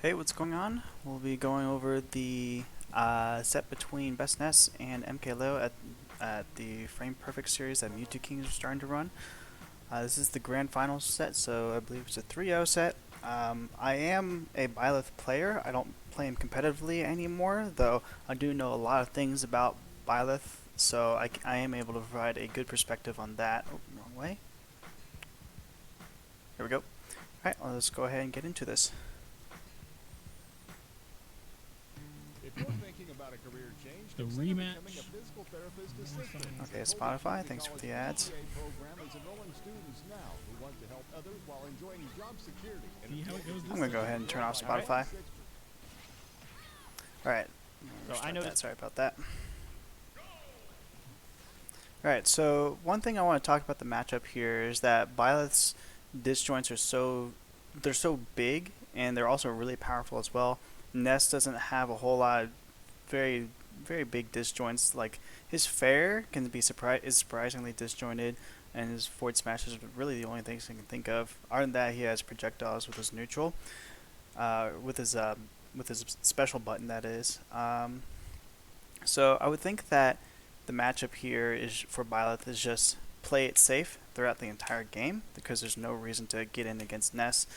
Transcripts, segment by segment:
Hey, what's going on? We'll be going over the set between BestNess and MKLeo at the Frame Perfect series that Mewtwo Kings are starting to run. This is the grand final set, so I believe it's a 3-0 set. I am a Byleth player. I don't play him competitively anymore, though I do know a lot of things about Byleth, so I am able to provide a good perspective on that. Oh, wrong way. Here we go. Alright, let's go ahead and get into this. If you're thinking about a career change, The consider rematch. becoming a physical therapist assistant. Okay, Spotify, thanks for the ads. The program is enrolling students now who want to help others while enjoying job security. See how it goes. I'm going to go ahead and turn off Spotify. Alright. So I noticed. Sorry about that. Alright, so one thing I want to talk about the matchup here is that Byleth's disjoints are so big, and they're also really powerful as well. Ness doesn't have a whole lot of very big disjoints. Like his fair can be surprisingly disjointed, and his forward smash is really the only things I can think of. Other than that, he has projectiles with his neutral, with his special button, that is. So I would think that the matchup here is for Byleth is just play it safe throughout the entire game, because there's no reason to get in against Ness.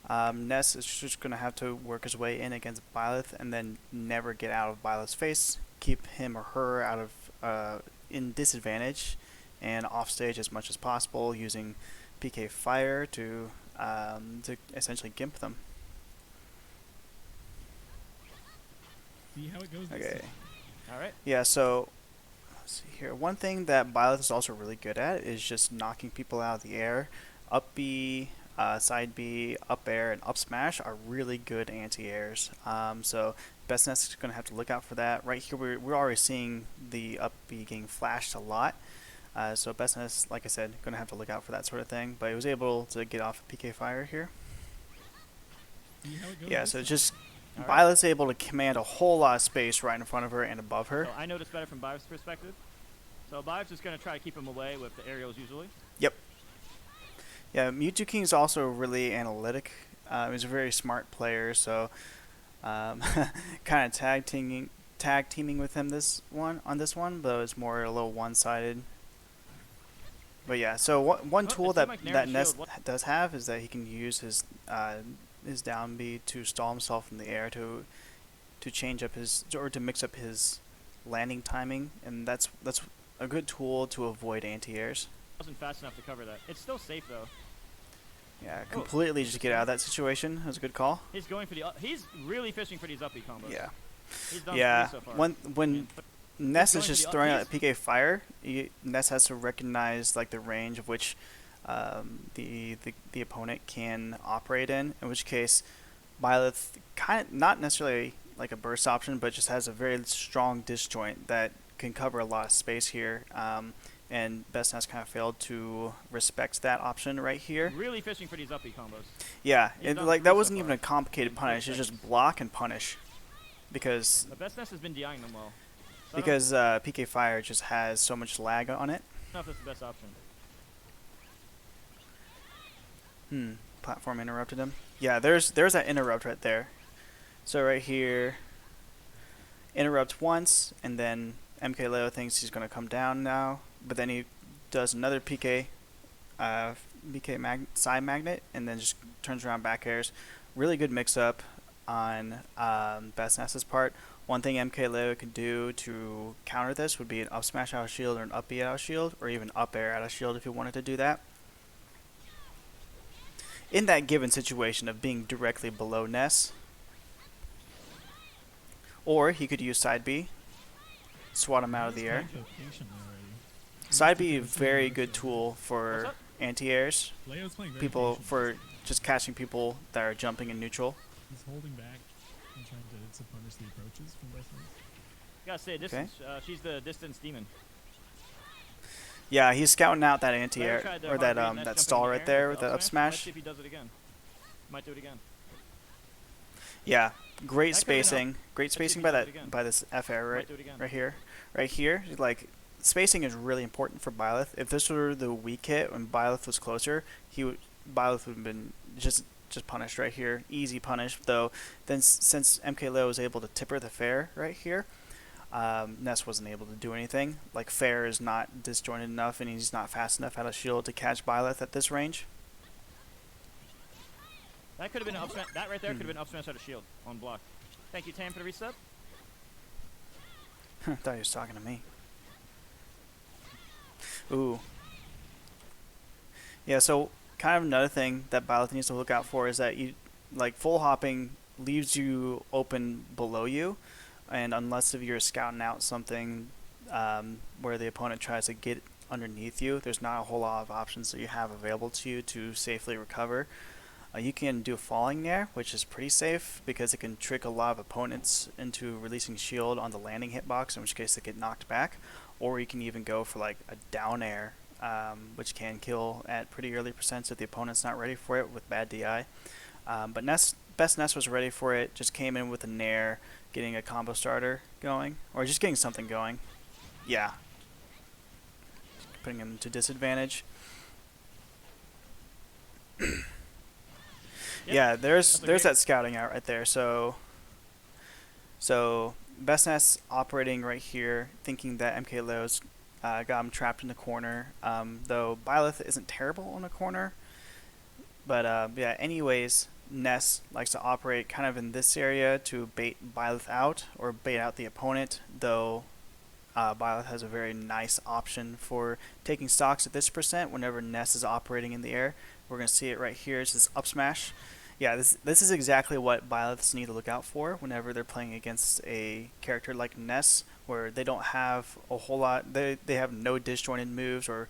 Ness is just going to have to work his way in against Byleth and then never get out of Byleth's face, keep him or her out of in disadvantage and off stage as much as possible, using PK Fire to essentially gimp them. See how it goes. Okay. All right. Yeah, so let's see here. One thing that Byleth is also really good at is just knocking people out of the air. Up B, side B, up air, and up smash are really good anti-airs. So BestNess is going to have to look out for that. Right here, we're already seeing the up B getting flashed a lot. So BestNess, like I said, going to have to look out for that sort of thing. But he was able to get off a PK Fire here. See how it goes. Yeah, so just All right. Byleth's able to command a whole lot of space right in front of her and above her. So I noticed better from Biv's perspective. So Biv's just going to try to keep him away with the aerials usually. Yep. Yeah, Mewtwo King is also really analytic. He's a very smart player, so kind of tag teaming with him on this one, though it's more a little one-sided. But yeah, so one tool that Ness does have is that he can use his down B to stall himself in the air to change up to mix up his landing timing, and that's a good tool to avoid anti-airs. Wasn't fast enough to cover that. It's still safe though. Yeah, completely just get out of that situation. That was a good call. He's going for the. He's really fishing for these uppy combos. Yeah. He's done Yeah, three so far. when Ness is going for just the throwing out upbeats. PK Fire, Ness has to recognize like the range of which the opponent can operate in which case Byleth not necessarily like a burst option, but just has a very strong disjoint that can cover a lot of space here. And BestNess kind of failed to respect that option right here. Really fishing for these uppy combos. Yeah, He's done like three that so wasn't even far. a complicated In 3 punish. It's just seconds. block and punish, because But BestNess has been DIing them well. So I don't PK Fire just has so much lag on it. know if that's the best option. Platform interrupted him. Yeah, there's that interrupt right there. So right here, interrupt once, and then MKLeo thinks he's going to come down now, but then he does another PK, side magnet, and then just turns around back airs. Really good mix-up on BestNess's part. One thing MKLeo could do to counter this would be an up smash out of shield or an up B out of shield, or even up air out of shield if he wanted to do that. In that given situation of being directly below Ness. Or he could use side B, swat him out of the air. Side B, a very good tool for anti-airs, Leo's playing very people patient. for just catching people that are jumping in neutral. He's holding back and trying to punish the approaches from BestNess. Gotta say distance. She's the distance demon. Yeah, he's scouting out that Leo anti-air, tried the or hard that read, and that's that jumping stall in the right air there with with the up Let's smash. see if he does it again. Might do it again. Yeah, great That could've been spacing, great Let's see if spacing he by does that it again. by this F air Might do it again. right here. Like spacing is really important for Byleth. If this were the weak hit when Byleth was closer, Byleth would have been just just punished right here. Easy punish, though. Then since MKLeo was able to tipper the fair right here, Ness wasn't able to do anything. Like, fair is not disjointed enough, and he's not fast enough out of shield to catch Byleth at this range. That could have been an up smash. That right there could have been up smash out of shield on block. Thank you, Tam, for the reset. I thought he was talking to me. Ooh. Yeah, so kind of another thing that Byleth needs to look out for is that you, like, full hopping leaves you open below you, and unless if you're scouting out something where the opponent tries to get underneath you, there's not a whole lot of options that you have available to you to safely recover. You can do falling nair, which is pretty safe because it can trick a lot of opponents into releasing shield on the landing hitbox, in which case they get knocked back. Or you can even go for like a down air, which can kill at pretty early percents if the opponent's not ready for it with bad DI. But BestNess was ready for it, just came in with a nair, getting a combo starter going, or just getting something going. Yeah. Putting him to disadvantage. Yeah, there's that scouting out right there. So BestNess operating right here, thinking that MKLeo's got him trapped in the corner. Though Byleth isn't terrible on the corner, but yeah. Anyways, Ness likes to operate kind of in this area to bait Byleth out or bait out the opponent. Though Byleth has a very nice option for taking stocks at this percent whenever Ness is operating in the air. We're gonna see it right here. It's this up smash. Yeah, this is exactly what Byleths need to look out for whenever they're playing against a character like Ness, where they don't have a whole lot. They have no disjointed moves or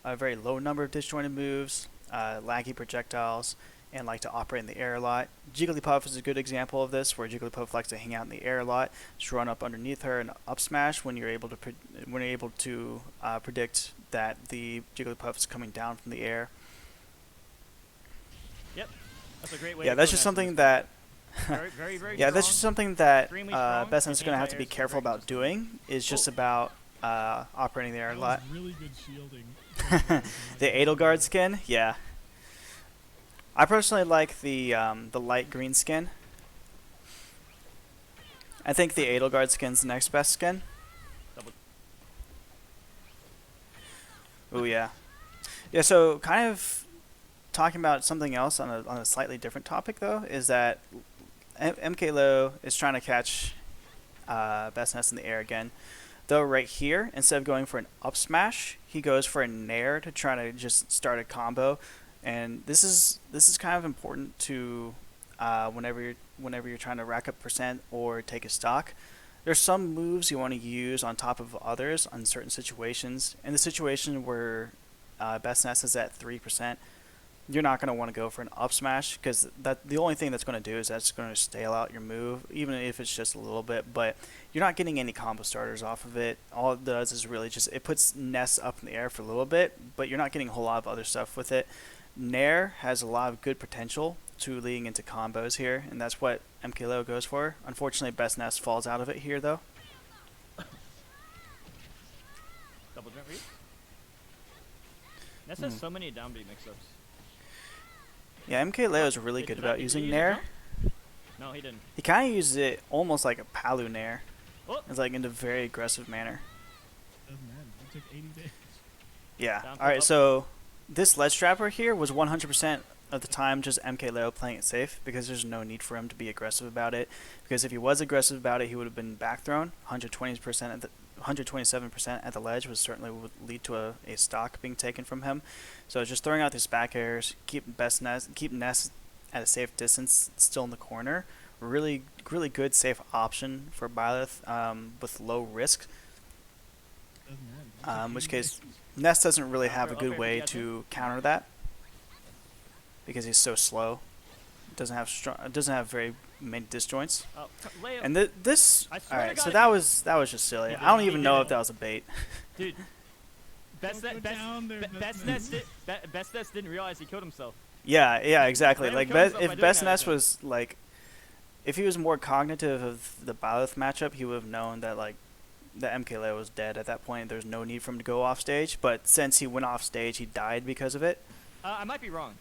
a very low number of disjointed moves, laggy projectiles, and like to operate in the air a lot. Jigglypuff is a good example of this, where Jigglypuff likes to hang out in the air a lot, just run up underneath her and up smash when you're able to predict that the Jigglypuff is coming down from the air. Yep. That's a great way. Yeah, that's just something that. Very Yeah, that's just something that Extremely strong, BestNess is and going to have to be anti-air is careful very about doing. Is just about operating the air a That lot. was really good shielding. The Edelgard skin, yeah. I personally like the light green skin. I think the Edelgard skin's the next best skin. Oh yeah, yeah. So kind of talking about something else on a slightly different topic though is that MKLeo is trying to catch BestNess in the air again. Though right here, instead of going for an up smash, he goes for a nair to try to just start a combo. And this is kind of important to whenever you're trying to rack up percent or take a stock. There's some moves you want to use on top of others on certain situations. In the situation where BestNess is at 3%, you're not going to want to go for an up smash because the only thing that's going to do is that's going to stale out your move, even if it's just a little bit. But you're not getting any combo starters off of it. All it does is really just it puts Ness up in the air for a little bit, but you're not getting a whole lot of other stuff with it. Nair has a lot of good potential to leading into combos here, and that's what MKLeo goes for. Unfortunately, BestNess falls out of it here though. Double jump read. Ness has so many down B mix-ups. Yeah, MKLeo is really good about using Nair. No, he didn't. He kind of uses it almost like a Palu Nair. Oh. It's like in a very aggressive manner. Doesn't matter. It took 80 days. Yeah. Down All right. up. So this ledge trapper here was 100% of the time just MKLeo playing it safe because there's no need for him to be aggressive about it. Because if he was aggressive about it, he would have been back thrown. 127% at the ledge was certainly would lead to a stock being taken from him. So just throwing out these back airs, keep Ness at a safe distance, still in the corner. Really good safe option for Byleth with low risk. Doesn't matter. In which case, Ness doesn't really have a good way to counter that because he's so slow. Doesn't have very many disjoints. Oh, Leo. And this, I all swear to right. God So it- that was just silly. He did- I don't he even did know it. if that was a bait. Dude. Don't go down there, BestNess didn't realize he killed himself. Yeah, exactly. Leo Like killed himself if by doing that, I BestNess think. was like, if he was more cognitive of the Byleth matchup, he would have known that like the MKLeo was dead at that point. There's no need for him to go off stage. But since he went off stage, he died because of it. I might be wrong.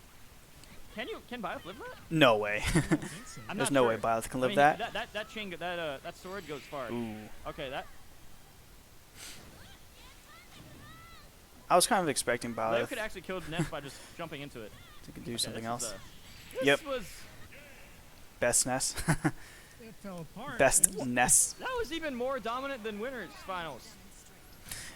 Can Byleth live that? No way. I don't think so. I'm There's not no sure. way Byleth can I live mean, that. That chain, that sword goes far. Ooh. Okay, that I was kind of expecting Leo Byleth could actually kill Ness by just jumping into it. to do Okay, something this else. This Yep. was BestNess. It fell apart. BestNess. that was even more dominant than winners finals.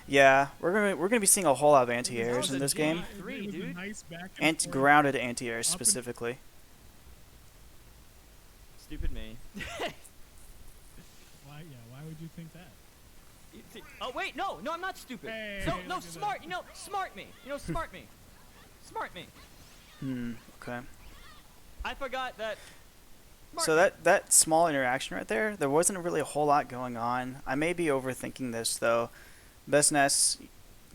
Yeah, we're gonna be seeing a whole lot of That anti-airs was in a this G. game. Three, It was a dude. nice back and forth. Grounded anti-airs Up and- specifically. Stupid me. Why would you think that? Oh wait, no, I'm not stupid. Hey, no, look at smart. that. Smart me. Smart me. Smart me. Okay. I forgot that. Smart So me. that small interaction right there wasn't really a whole lot going on. I may be overthinking this though. BestNess,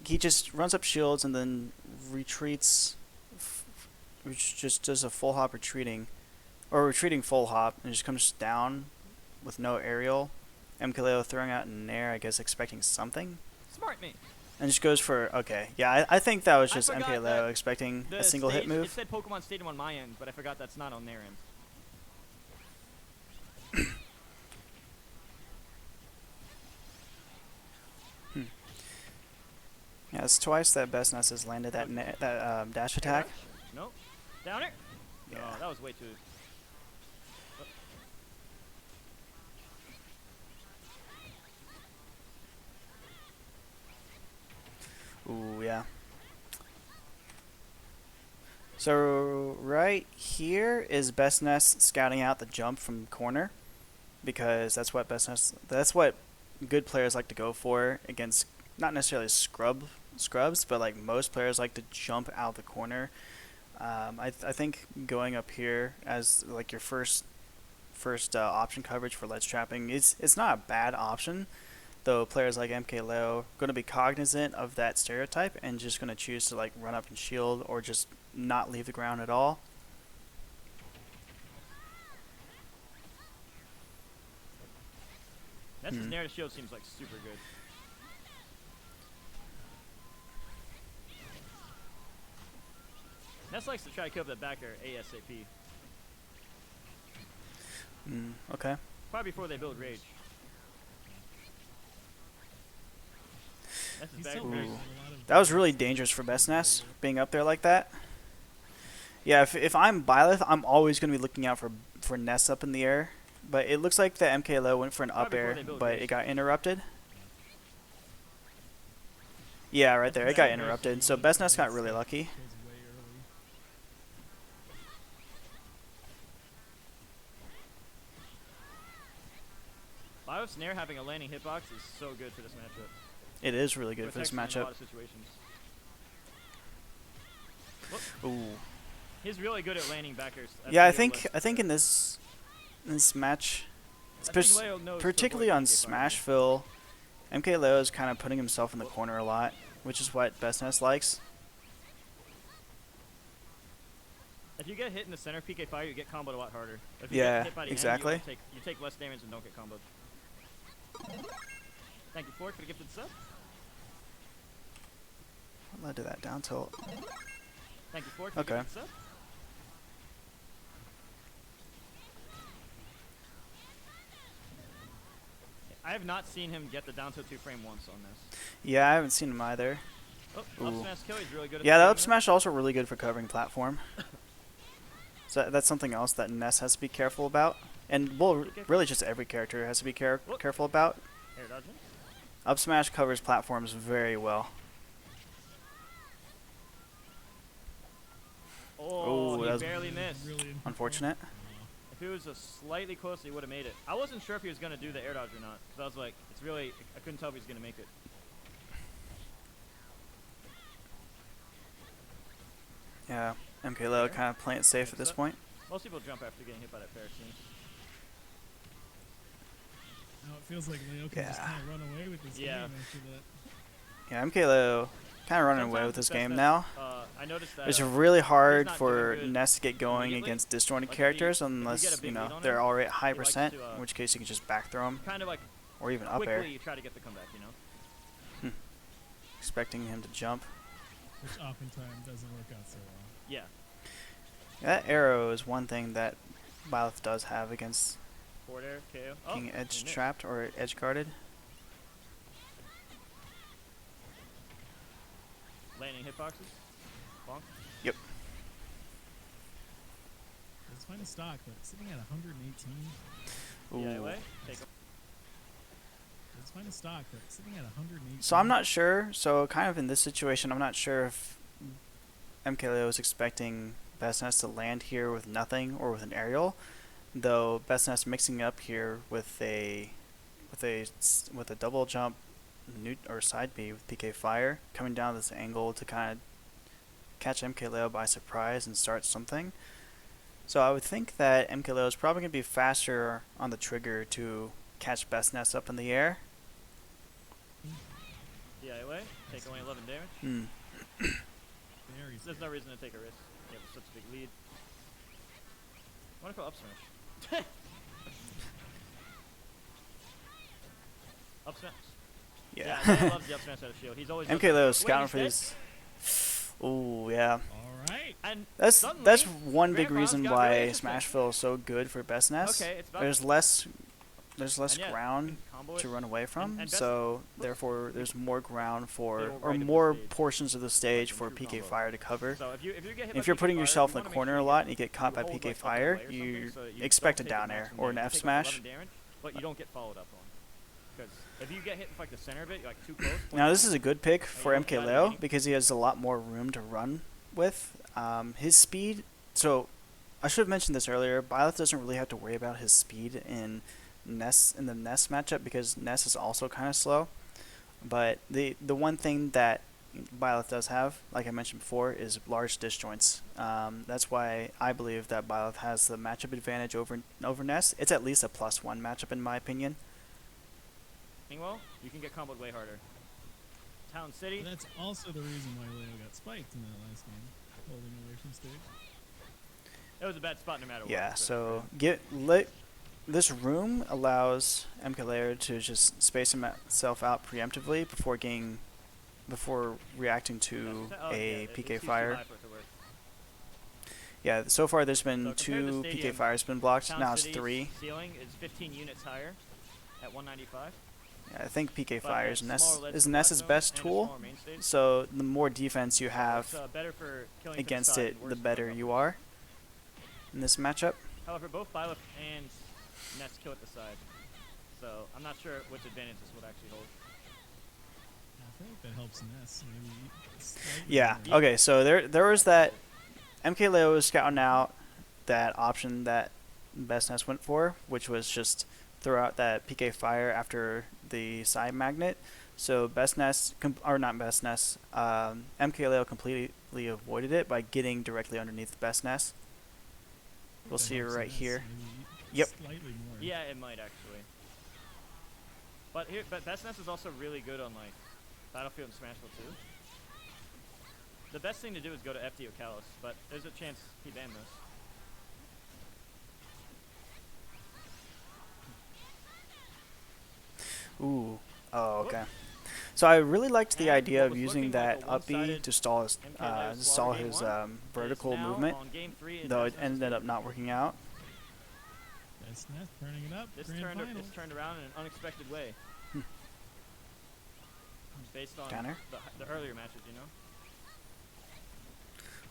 he just runs up shields and then retreats, which just does a full hop retreating, or retreating full hop, and just comes down with no aerial. MKLeo throwing out in air, I guess expecting something, Smart me. and just goes for okay. Yeah, I think that was I just forgot MKLeo that expecting The a single hit stage, move. It said Pokemon Stadium on my end, but I forgot that's not on their end. Yeah, it's twice that BestNess has landed that dash attack. Nope. Downer. Yeah. Oh, that was way too. Ooh, yeah. So right here is BestNess scouting out the jump from corner, because that's what that's what good players like to go for against, not necessarily scrubs, but like most players like to jump out the corner. I think going up here as like your first option coverage for ledge trapping, it's not a bad option. Though players like MKLeo going to be cognizant of that stereotype and just going to choose to like run up and shield or just not leave the ground at all. Ness's narrative shield seems like super good. Ness likes to try to kill up that back air ASAP. Okay. Probably before they build rage. Ness's He's back so air. big. Ooh. That was really dangerous for BestNess, being up there like that. Yeah, if I'm Byleth, I'm always going to be looking out for Ness up in the air. But it looks like the MKLeo went for an up Probably before air, they build but rage. it got interrupted. Yeah, right there, it got interrupted. So BestNess got really lucky. Goes way early. Bio Snare having a landing hitbox is so good for this matchup. It is really good for this Protects him in a matchup. lot of situations. Ooh. He's really good at landing back airs. Yeah, I think in this match, I think Leo knows to particularly avoid on PK fire. Smashville, MKLeo is kind of putting himself in the corner a lot, which is what BestNess likes. If you get hit in the center PK fire, you get comboed a lot harder. If you Yeah, get hit by the exactly. End, you take less damage and don't get comboed. Thank you, Ford, for the gifted sub. What led to that down tilt? Thank you, Ford, for Okay. the gifted sub. I have not seen him get the down tilt 2 frame once on this. Yeah, I haven't seen him either. Oh, up Ooh. smash kill, he's really good at Yeah, the the up smash also really good for covering platform. So that's something else that Ness has to be careful about, and well, really just every character has to be careful about. Air dodging. Up smash covers platforms very well. Oh, Ooh, he that was barely missed. Really Unfortunate. If he was a slightly closer, he would have made it. I wasn't sure if he was going to do the air dodge or not, because I was like, it's really, I couldn't tell if he was going to make it. Yeah, MKLeo kind of playing it safe at this point. Most people jump after getting hit by that pair, it seems. Now it feels like Leo can just Yeah. kind of run away with this Yeah. game after that. Yeah, MKLeo kind of running away Sometimes with this the best game bet- now. I noticed that It's really hard not for doing good Ness to get going immediately. against disjointed Like, if characters you get a unless, big lead on they're him, already at high he likes percent, to, in which case you can just back throw him kind of like or even up quickly air, you try to get the comeback, you know? expecting him to jump. Which oftentimes doesn't work out so well. Yeah. That arrow is one thing that Byleth does have against Forward air, KO. Oh, being he edge missed. trapped or edge guarded. Landing hitboxes. Bonk. Yep. Let's find a stock, but sitting at 118. Yeah, Ooh. way. Take him. Let's find a stock, but sitting at 118. So I'm not sure. So kind of in this situation, I'm not sure if MKLeo is expecting BestNess to land here with nothing or with an aerial, though BestNess mixing up here with a double jump or side B with PK Fire coming down this angle to kind of catch MKLeo by surprise and start something. So I would think that MKLeo is probably going to be faster on the trigger to catch BestNess up in the air. Yeah, way. Take only 11 damage. Hmm. Very There's no reason to take a risk. You have such a big lead. I want to go up smash. Up smash. Yeah. He loves the up smash out of shield. He's always MKLeo is Wait, scouting he's for dead? these. Ooh, yeah. All right. And That's suddenly, one big Grandpa's reason got why really interesting. Smashville is so good for BestNess. Okay, it's about There's less and yeah, ground combo to it. run away from, and so therefore there's more ground for They will or right up the more stage, portions of the stage in for true PK combo. Fire to cover. So if you get hit If by you're PK putting Fire, yourself you in the wanna make corner sure a you lot get- and you get caught by you hold, PK like, up Fire, away or something, you so you expect a don't take down the air maximum or an damage. F You take, smash. 11 damage, but you don't get followed up on. Because if you get hit with like the center of it, you're like too close. Now this is a good pick for you don't got MKLeo any- because he has a lot more room to run with. His speed, so I should have mentioned this earlier, Byleth doesn't really have to worry about his speed in the Ness matchup because Ness is also kind of slow. But the one thing that Byleth does have, like I mentioned before, is large disjoints. That's why I believe that Byleth has the matchup advantage over Ness. It's at least a +1 matchup in my opinion. Well, you can get comboed way harder. Town City. But that's also the reason why Leo got spiked in that last game, holding away from stage. It was a bad spot no matter what. Yeah, but- so this room allows MKLeo to just space himself out preemptively before reacting to Oh, yeah, a it's PK too Fire. high for it to work. Yeah, so far there's So been compared to 2 PK Stadium, Fires been blocked. Town Now it's City's 3. Ceiling is 15 units higher at 195. Yeah, I think PK But Fire it's is smaller ledge is for Ness's platform best and a tool. smaller main stage. So the more defense you It's have better for killing to the against side it, and the worse for better going you upwards. are in this matchup. However, both Byleth and Ness kill at the side. So I'm not sure which advantage this would actually hold. I feel like that helps Ness. Maybe slightly Yeah. more. Okay. So there was that MKLeo was scouting out that option that BestNess went for, which was just throw out that PK Fire after the side magnet. So BestNess or not BestNess, MKLeo completely avoided it by getting directly underneath BestNess. We'll That see it helps right Ness, here. maybe Yep. Slightly more. Yeah, it might actually. But BestNess is also really good on like Battlefield and Smashville too. The best thing to do is go to FD or Callus, but there's a chance he banned this. Ooh. Oh, okay. So I really liked the And idea what of was using looking that like a up B one-sided to stall his MKLeo slaughter game one is vertical now movement, on game 3 in though it BestNess's ended up favor. not working out. That's Ness turning it up. This Grand finals. this turned around in an unexpected way. Hmm. Based on Counter. the earlier matches, you know.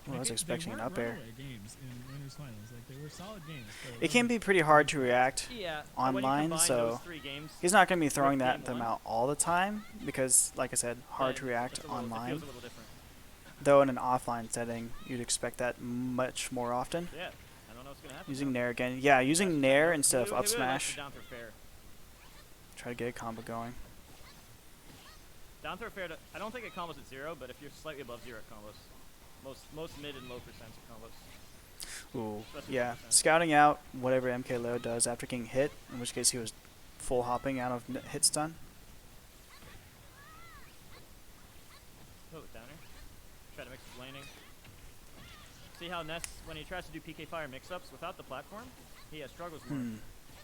Well, I was They expecting an weren't up air. runaway games in winners finals. Like they were solid games. but It can be pretty hard to react Yeah. online, those so 3 games, he's not going to be throwing game them one, out all the time because, like I said, hard to then react it's a little- It online. feels a little different. Though in an offline setting, you'd expect that much more often. Yeah. I don't know what's gonna happen. Using now. Nair again. Yeah, using Nair instead of He up really likes smash. the down throw fair. Try to get a combo going. Down throw fair. I don't think it combos at 0, but if you're slightly above 0, it combos. Most mid and low percents it combos. Ooh, Especially yeah. 1%. Scouting out whatever MKLeo does after getting hit, in which case he was full hopping out of hit stun. Oh, downer. Try to mix his laning. See how Ness, when he tries to do PK Fire mix-ups without the platform, he struggles more.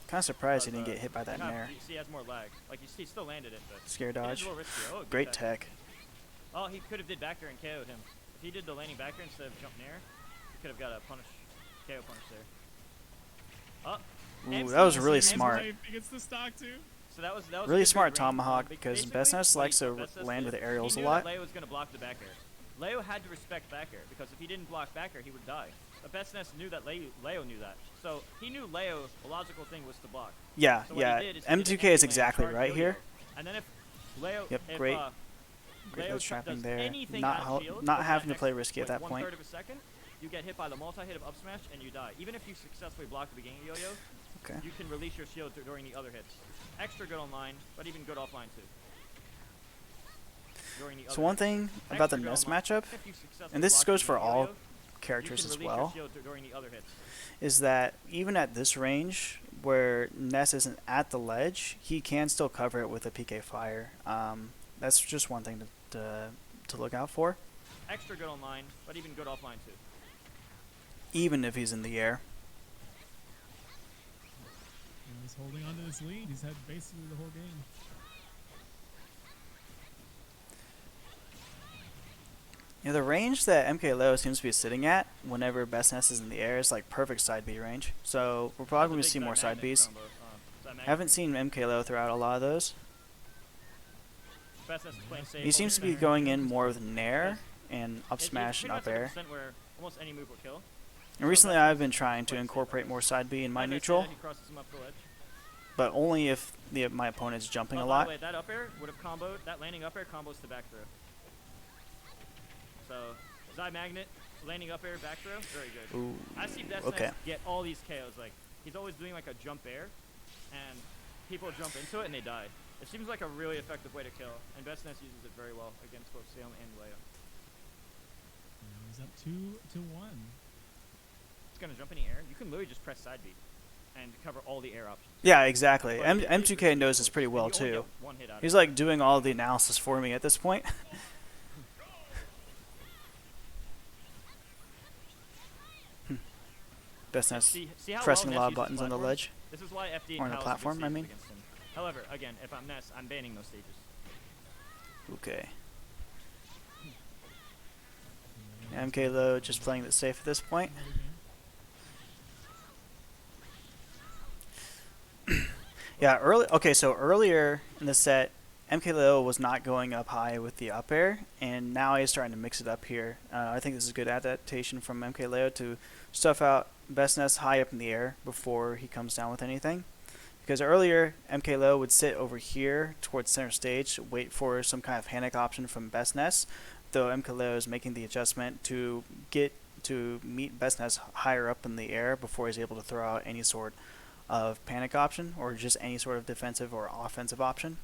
Kind of surprised he Because, didn't get hit by that Nair. You see, he has more lag. Like, you see, he still landed it, but Scare it is dodge. a little riskier. Oh, good Great tech. Oh, he could have did back air and KO'd him. If he did the landing back air instead of jump Nair, he could have got a punish. KO punish there. Oh, Ooh, that was really He's smart. right. He gets the stock too. so that was a Really good smart range. tomahawk, But because basically, BestNess what likes to BestNess land did, with aerials he a knew lot. that Leo was going to block the back air. Leo had to respect back air, because if he didn't block back air, he would die. But BestNess knew that Leo knew that. So he knew Leo, the logical thing was to block. Yeah, So what yeah. he did is he did M2K an is anti-land exactly charge right yo-yo. here. And then if Leo, Yep, if, great. Great Leo load trapping does there. anything Not out of shield not over having that to play next, risky at like, that point. 1/3 of a second, you get hit by the multi-hit of up smash and you die. Even if you successfully block the beginning yo-yo, Okay. you can release your shield during the other hits. Extra good online, but even good offline too. During the So other one hits. thing about the Extra good Nest online. matchup, If you successfully and this block goes the for beginning all yo-yo, characters you as can release well, your shield during the other hits. is that even at this range where Ness isn't at the ledge, he can still cover it with a PK fire. That's just one thing to look out for, Extra good online, but even good offline too. even if he's in the air. And he's holding on to this lead. He's had basically the whole game. You know, the range that MKLeo seems to be sitting at whenever BestNess is in the air is like perfect side B range. So we're probably going to see more side Bs. Haven't seen MKLeo throw out a lot of those. He seems to be going in more with Nair and up smash and up air. Where almost any move will kill. And recently I've been trying to incorporate more side B in my neutral, He crosses him up the ledge. but only if my opponent's jumping a By lot. the way, that up air would have comboed. That landing up air combos to back throw. So, Zai Magnet, landing up air, back throw, very good. Ooh, I see BestNess okay. get all these KOs. Like, he's always doing like a jump air, and people jump into it and they die. It seems like a really effective way to kill, and BestNess uses it very well against both Salem and Leo. Now he's up 2-1. It's gonna jump in the air. You can literally just press side beat and cover all the air options. Yeah, exactly. But M2K knows this pretty and well you only too. get one hit out of He's it. like doing all the analysis for me at this point. BestNess See how pressing a well lot Ness of buttons uses on the platform? ledge. This is why FD Or and on the Kyle is a good platform, I stages mean. against him. However, again, if I'm Ness, I'm banning those stages. Okay. MKLeo just playing it safe at this point. Yeah, okay, so earlier in the set, MKLeo was not going up high with the up air, and now he's starting to mix it up here. I think this is a good adaptation from MKLeo to stuff out BestNess high up in the air before he comes down with anything. Because earlier, MKLeo would sit over here towards center stage, wait for some kind of panic option from BestNess, though MKLeo is making the adjustment to meet BestNess higher up in the air before he's able to throw out any sort of panic option or just any sort of defensive or offensive option.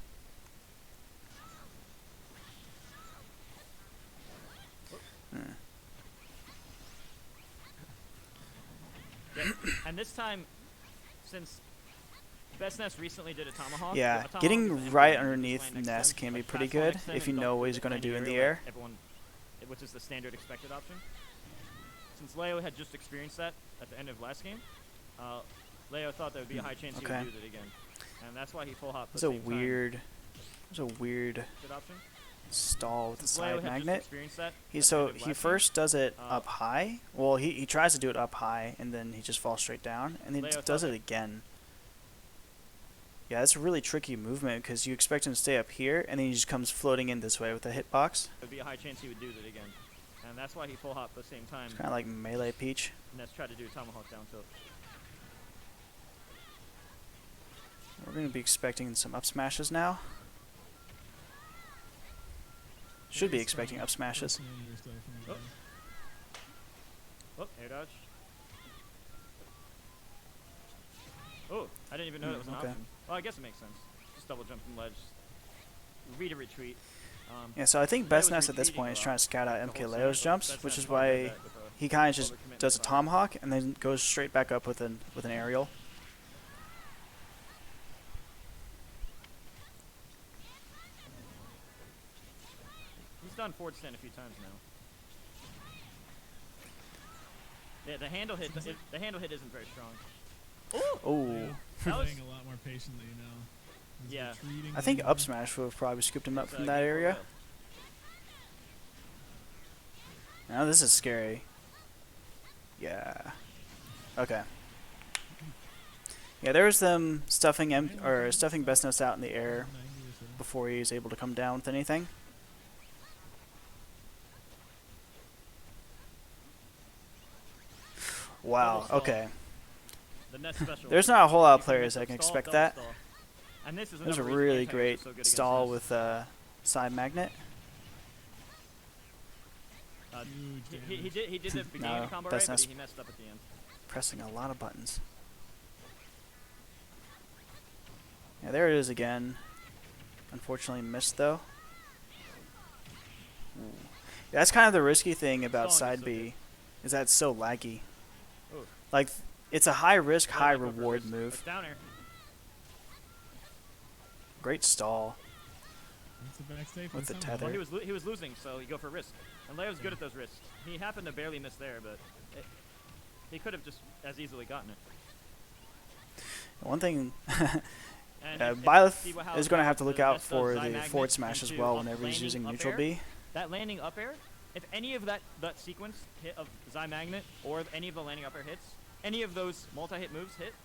Yep. And this time, since BestNess recently did a tomahawk. Yeah, a tomahawk is getting an right end underneath land next Ness to him, can be like pretty fast fall good next to him if and you don't know what do he's the going to do in landing the aerial air. like everyone, which is the standard expected option. Since Leo had just experienced that at the end of last game, Leo thought there would be a high chance he Okay. would do that again, and that's why he full hopped. It's a weird Good option. stall with the Since Leo side had just magnet. experienced that He at the so end of he last game, first does it uh, up high. Well, he tries to do it up high and then he just falls straight down and then Leo does thought it that- again. Yeah, that's a really tricky movement because you expect him to stay up here and then he just comes floating in this way with a hitbox. There'd be a high chance he would do that again, and that's why he full hopped at the same time. It's kind of like melee Peach. And that's tried to do a tomahawk down tilt. We're going to be expecting some up smashes now. Should be expecting up smashes. Oh, air dodge. Oh, I didn't even know that was an okay. option. Well, I guess it makes sense. Just double jump from ledge. Read a retreat. Yeah, so I think Leo was BestNess at this retreating point a is lot, trying to scout out like the whole MKLeo's set, but jumps, BestNess which is probably did why that with a he kind of just overcommit does a to the tomahawk and then goes straight back up with an aerial. He's done forward stand a few times now. Yeah, the handle hit. The handle hit isn't very strong. Oh, That was- Playing a lot more patiently now. He's Yeah. retreating I think over. up smash would have probably scooped him up It's, from game that for area. Leo. Now this is scary. Yeah. Okay. Yeah, there was them stuffing stuffing BestNess out in the air 90 or so. before he was able to come down with anything. Wow. Double stall. Okay. The Ness special. There's not a whole lot of You players get that can stall, expect double that. stall. And this is There's a another reason really anti-airs are great so good against stall Ness. with side magnet. Huge He damage. did the beginning of the combo right, but BestNess he messed up at the end. pressing a lot of buttons. Yeah, there it is again. Unfortunately missed though. Ooh. That's kind of the risky thing about Stalling is side so B, is that it's so laggy. Ooh. Like, it's a high risk, Yeah, high go for reward this. move. It's down air. Great stall That's a backstay for with the someone. tether. Well, he was losing, so you go for risk. And Leo's good at those risks. He happened to barely miss there, but he could have just as easily gotten it. One thing, And if Byleth see how is going to have to the look out Ness does for Zy the Magnet forward smash as into well a whenever he's landing using up neutral air. B. That landing up air, if any of that sequence hit of Zy Magnet or any of the landing up air hits, any of those multi-hit moves hit,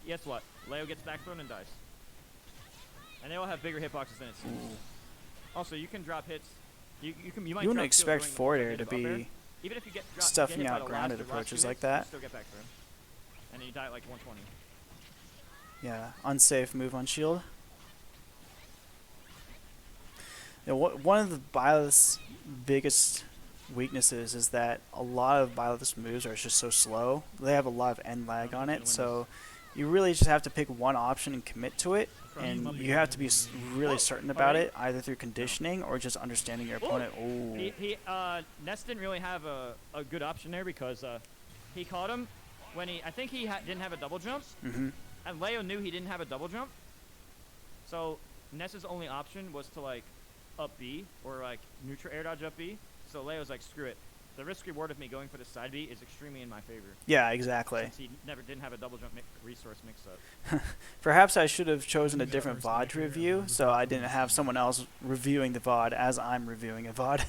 guess what? Leo gets back thrown and dies. And they all have bigger hitboxes than it seems. Also, you can drop hits. You might. You wouldn't drop shield expect during the forward air multi-hit to of up air. be Even if you get stuffing hit by out the grounded last two approaches like hits, that. You still get back through. And then you die at like 120. Yeah, unsafe move on shield. Yeah, one of the Byleth's biggest weaknesses is that a lot of Byleth's moves are just so slow. They have a lot of end lag on it, so you really just have to pick one option and commit to it, and Probably you have to be really Whoa, certain about already? it, either through conditioning or just understanding your Ooh. opponent. Ooh. Ness didn't really have a good option there because he caught him when I think he didn't have a double jump, Mm-hmm. and Leo knew he didn't have a double jump. So Ness's only option was to like up B or like neutral air dodge up B. So Leo's like, screw it. The risk reward of me going for the side B is extremely in my favor. Yeah, exactly. Since he didn't have a double jump resource mix up. Perhaps I should have chosen a Yeah, different first VOD make to sure review, everyone's so I got didn't those. have someone else reviewing the VOD as I'm reviewing a VOD.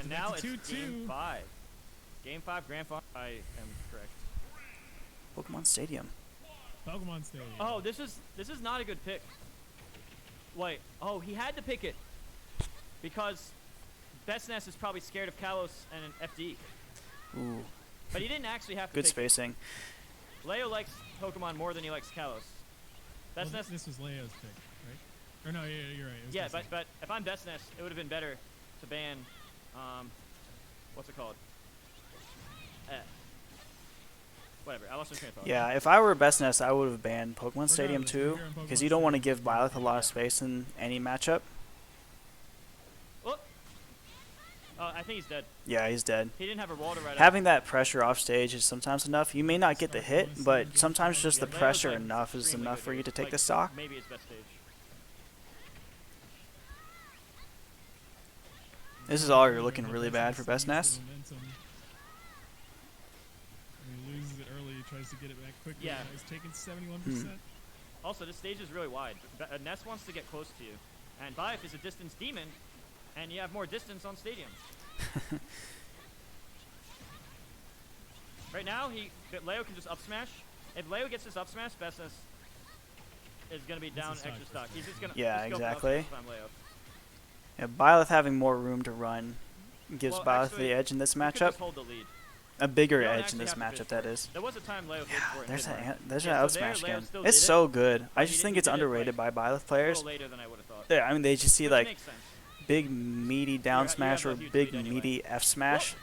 And now it's 2-2. game 5. Game 5, grand final. I am correct. Pokemon Stadium. Pokemon Stadium. Oh, this is not a good pick. Wait. Oh, he had to pick it because BestNess is probably scared of Kalos and an FD, Ooh, but he didn't actually have to good pick spacing. it. Leo likes Pokemon more than he likes Kalos. Well, BestNess. this was Leo's pick, right? Or no, yeah, you're right. It was Yeah, Destiny. but if I'm BestNess, it would have been better to ban, what's it called? Whatever. I lost my train of thought. Yeah, if I were BestNess, I would have banned Pokemon Stadium Regardless, too, we're here in because Pokemon you don't want to Stadium. give Byleth a lot of space in any matchup. Oh. I think he's dead. Yeah, he's dead. He didn't have a wall to ride up. Having that pressure off stage is sometimes enough. You may not get the hit, but sometimes just the Leo's, pressure like, enough is extremely enough good for you here. to take Like, the stock. Maybe his best stage. This is already looking really bad for Needs the BestNess. momentum. When he loses it early, he tries to get it back quickly. Yeah. He's taking 71%. Also, this stage is really wide. Ness wants to get close to you, and Biaf is a distance demon, and you have more distance on Stadium. Right now, Leo can just up smash. If Leo gets this up smash, BestNess is gonna be down a stock extra for stock. sure. He's just gonna Yeah, just go for up exactly. smash if I'm Leo. Yeah, Byleth having more room to run gives Well, Byleth actually, the edge in this He could matchup. just hold the lead. A bigger You don't edge in actually this have to matchup, fish that for it. is. There was a time Leo fished for it. and There's didn't that run. there's Yeah, an so out there, smash Leo again. still It's did it, so good. I but just he think did it's it, underrated by like, Byleth A players. little later than I would have thought. Yeah, I mean they just see But it like makes sense. big meaty down you smash have or a huge big lead anyway. meaty F smash.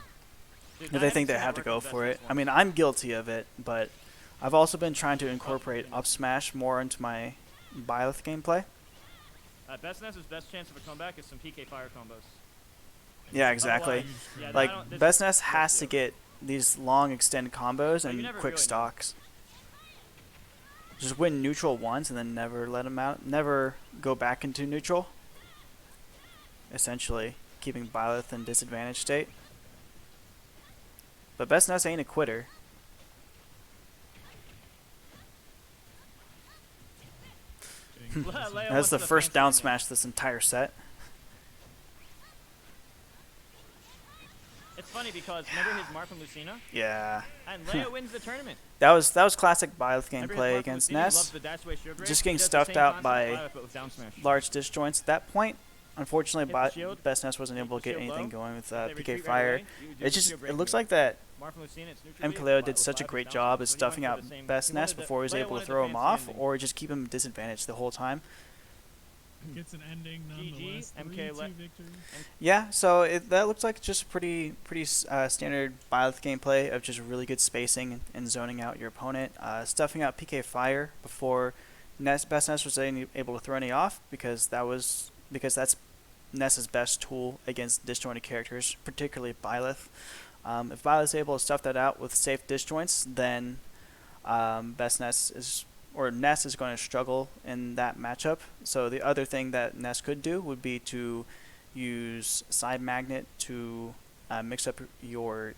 Dude, If they 9X think they didn't have to work go on for BestNess it. I once. mean, I'm guilty of it, but I've also been trying to incorporate up smash more into my Byleth gameplay. BestNess's best chance of a comeback is some PK fire combos. Yeah, exactly. Otherwise, yeah, Like I don't- this- BestNess has yeah. to get these long extended combos But you and never quick really know. stocks. Just win neutral once and then never let him out. Never go back into neutral. Essentially, keeping Byleth in disadvantaged state. But BestNess ain't a quitter. Getting Leo closer. wants That's the to first fence down line smash this entire set. it's funny because remember his Mark from Lucina? Yeah. And Leo wins the tournament. That was classic Byleth Remember his gameplay Mark from against Lucina? He loves Ness. the dash away shield break. Just He getting does the stuffed same out concept by Byleth, but with down smash. large disjoints at that point. Unfortunately, Hit the shield, BestNess wasn't hit able the to get shield anything low. going with They PK retreat right Fire. away. You do It the just shield break looks move. like that Mark from Lucina, it's neutral B, MKLeo with did such a Byleth great down job smash. at So he stuffing went out for the same- he BestNess wanted before he was Leo able to wanted the throw him fancy off, ending. or just keep him disadvantaged the whole time. Gets an ending nonetheless. GG, 3-2 victory. Yeah, so that looks like just pretty standard Byleth gameplay of just really good spacing and zoning out your opponent, stuffing out PK Fire before BestNess was able to throw any off because that's Ness's best tool against disjointed characters, particularly Byleth. If Byleth's able to stuff that out with safe disjoints, then Ness is going to struggle in that matchup. So the other thing that Ness could do would be to use side magnet to mix up your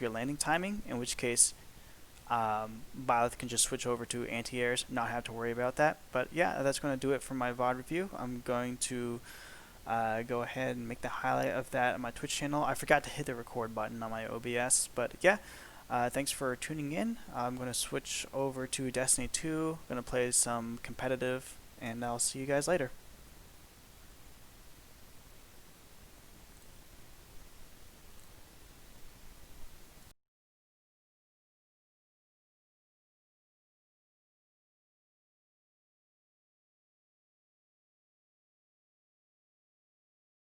landing timing. In which case, Byleth can just switch over to anti-airs, not have to worry about that. But yeah, that's going to do it for my VOD review. I'm going to go ahead and make the highlight of that on my Twitch channel. I forgot to hit the record button on my OBS, but yeah. Thanks for tuning in. I'm going to switch over to Destiny 2, going to play some competitive, and I'll see you guys later.